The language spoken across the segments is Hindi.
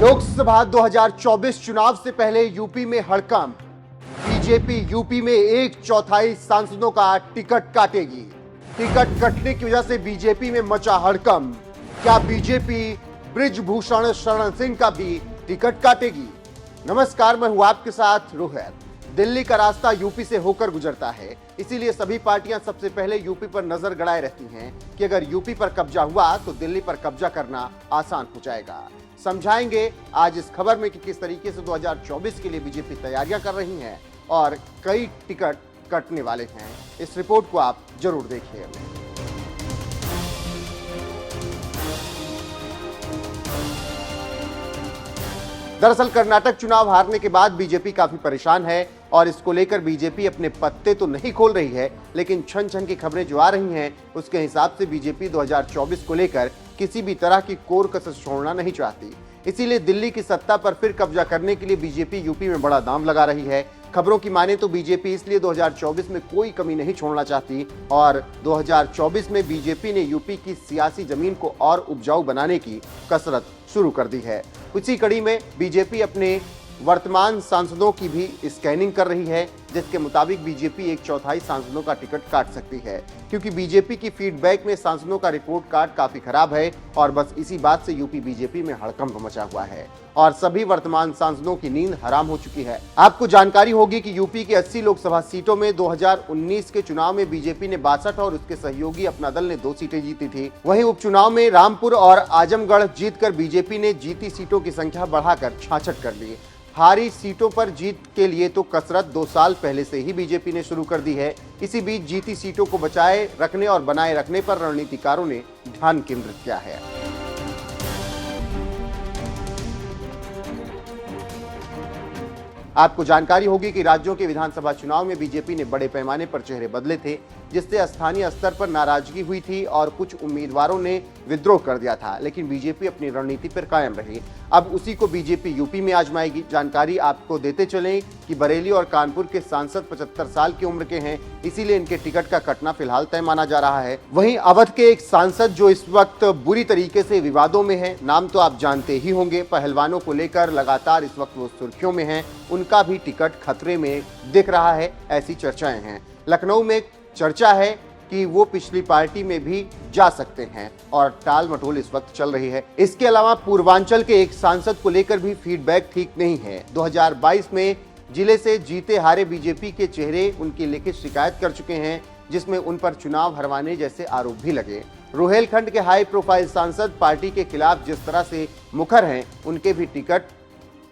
लोकसभा 2024 चुनाव से पहले यूपी में हड़कंप। बीजेपी यूपी में 1/4 सांसदों का टिकट काटेगी। टिकट कटने की वजह से बीजेपी में मचा हड़कंप। क्या बीजेपी बृजभूषण शरण सिंह का भी टिकट काटेगी? नमस्कार, मैं हूं आपके साथ रोहित। दिल्ली का रास्ता यूपी से होकर गुजरता है, इसीलिए सभी पार्टियां सबसे पहले यूपी पर नजर गड़ाए रहती हैं कि अगर यूपी पर कब्जा हुआ तो दिल्ली पर कब्जा करना आसान हो जाएगा। समझाएंगे आज इस खबर में कि किस तरीके से 2024 के लिए बीजेपी तैयारियां कर रही है और कई टिकट कटने वाले हैं। इस रिपोर्ट को आप जरूर देखिए। दरअसल कर्नाटक चुनाव हारने के बाद बीजेपी काफी परेशान है और इसको लेकर बीजेपी अपने पत्ते तो नहीं खोल रही है, लेकिन छन छन की खबरें जो आ रही हैं उसके हिसाब से बीजेपी 2024 को लेकर किसी भी तरह की कोर कसर छोड़ना नहीं चाहती। इसीलिए दिल्ली की सत्ता पर फिर कब्जा करने के लिए बीजेपी यूपी में बड़ा दांव लगा रही है। खबरों की माने तो बीजेपी इसलिए 2024 में कोई कमी नहीं छोड़ना चाहती और 2024 में बीजेपी ने यूपी की सियासी जमीन को और उपजाऊ बनाने की कसरत शुरू कर दी है। उसी कड़ी में बीजेपी अपने वर्तमान सांसदों की भी स्कैनिंग कर रही है, जिसके मुताबिक बीजेपी 1/4 सांसदों का टिकट काट सकती है, क्योंकि बीजेपी की फीडबैक में सांसदों का रिपोर्ट कार्ड काफी खराब है और बस इसी बात से यूपी बीजेपी में हड़कंप मचा हुआ है और सभी वर्तमान सांसदों की नींद हराम हो चुकी है। आपको जानकारी होगी कि यूपी की 80 लोकसभा सीटों में 2019 के चुनाव में बीजेपी ने 62 और उसके सहयोगी अपना दल ने 2 सीटें जीती थी। वहीं उपचुनाव में रामपुर और आजमगढ़ जीतकर बीजेपी ने जीती सीटों की संख्या बढ़ाकर 66 कर ली। हारी सीटों पर जीत के लिए तो कसरत 2 साल पहले से ही बीजेपी ने शुरू कर दी है। इसी बीच जीती सीटों को बचाए रखने और बनाए रखने पर रणनीतिकारों ने ध्यान केंद्रित किया है। आपको जानकारी होगी कि राज्यों के विधानसभा चुनाव में बीजेपी ने बड़े पैमाने पर चेहरे बदले थे, जिससे स्थानीय स्तर पर नाराजगी हुई थी और कुछ उम्मीदवारों ने विद्रोह कर दिया था, लेकिन बीजेपी अपनी रणनीति पर कायम रही। अब उसी को बीजेपी यूपी में आजमाएगी। जानकारी आपको देते चलें कि बरेली और कानपुर के सांसद 75 साल की उम्र के हैं, इसीलिए इनके टिकट का कटना फिलहाल तय माना जा रहा है। वहीं अवध के एक सांसद जो इस वक्त बुरी तरीके से विवादों में है, नाम तो आप जानते ही होंगे, पहलवानों को लेकर लगातार इस वक्त वो सुर्खियों में हैं, उनका भी टिकट खतरे में दिख रहा है, ऐसी चर्चाएं हैं। लखनऊ में चर्चा है कि वो पिछली पार्टी में भी जा सकते हैं और टाल मटोल इस वक्त चल रही है। इसके अलावा पूर्वांचल के एक सांसद को लेकर भी फीडबैक ठीक नहीं है। 2022 में जिले से जीते हारे बीजेपी के चेहरे उनकी लिखित शिकायत कर चुके हैं, जिसमें उन पर चुनाव हरवाने जैसे आरोप भी लगे। रोहेलखंड के हाई प्रोफाइल सांसद पार्टी के खिलाफ जिस तरह से मुखर हैं, उनके भी टिकट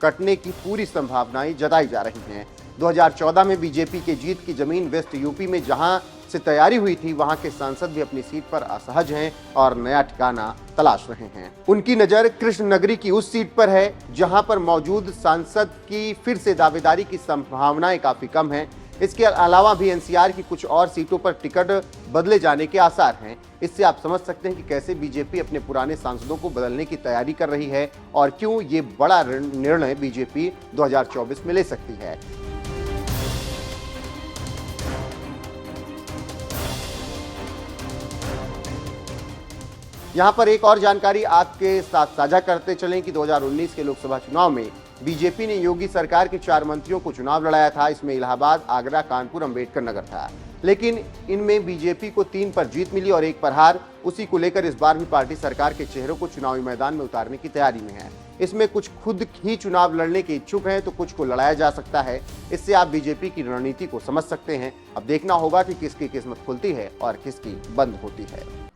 कटने की पूरी संभावनाएं जताई जा रही हैं। 2014 में बीजेपी के जीत की जमीन वेस्ट यूपी में जहां से तैयारी हुई थी, वहां के सांसद भी अपनी सीट पर असहज हैं और नया ठिकाना तलाश रहे हैं। उनकी नजर कृष्णनगरी की उस सीट पर है जहां पर मौजूद सांसद की फिर से दावेदारी की संभावनाएं काफी कम हैं। इसके अलावा भी एनसीआर की कुछ और सीटों पर टिकट बदले जाने के आसार हैं। इससे आप समझ सकते हैं कि कैसे बीजेपी अपने पुराने सांसदों को बदलने की तैयारी कर रही है और क्यों ये बड़ा निर्णय बीजेपी 2024 में ले सकती है। यहां पर एक और जानकारी आपके साथ साझा करते चलें कि 2019 के लोकसभा चुनाव में बीजेपी ने योगी सरकार के 4 मंत्रियों को चुनाव लड़ाया था। इसमें इलाहाबाद, आगरा, कानपुर, अंबेडकर नगर था, लेकिन इनमें बीजेपी को 3 पर जीत मिली और 1 पर हार। उसी को लेकर इस बार भी पार्टी सरकार के चेहरों को चुनावी मैदान में उतारने की तैयारी में है। इसमें कुछ खुद ही चुनाव लड़ने के इच्छुक हैं तो कुछ को लड़ाया जा सकता है। इससे आप बीजेपी की रणनीति को समझ सकते हैं। अब देखना होगा कि किसकी किस्मत खुलती है और किसकी बंद होती है।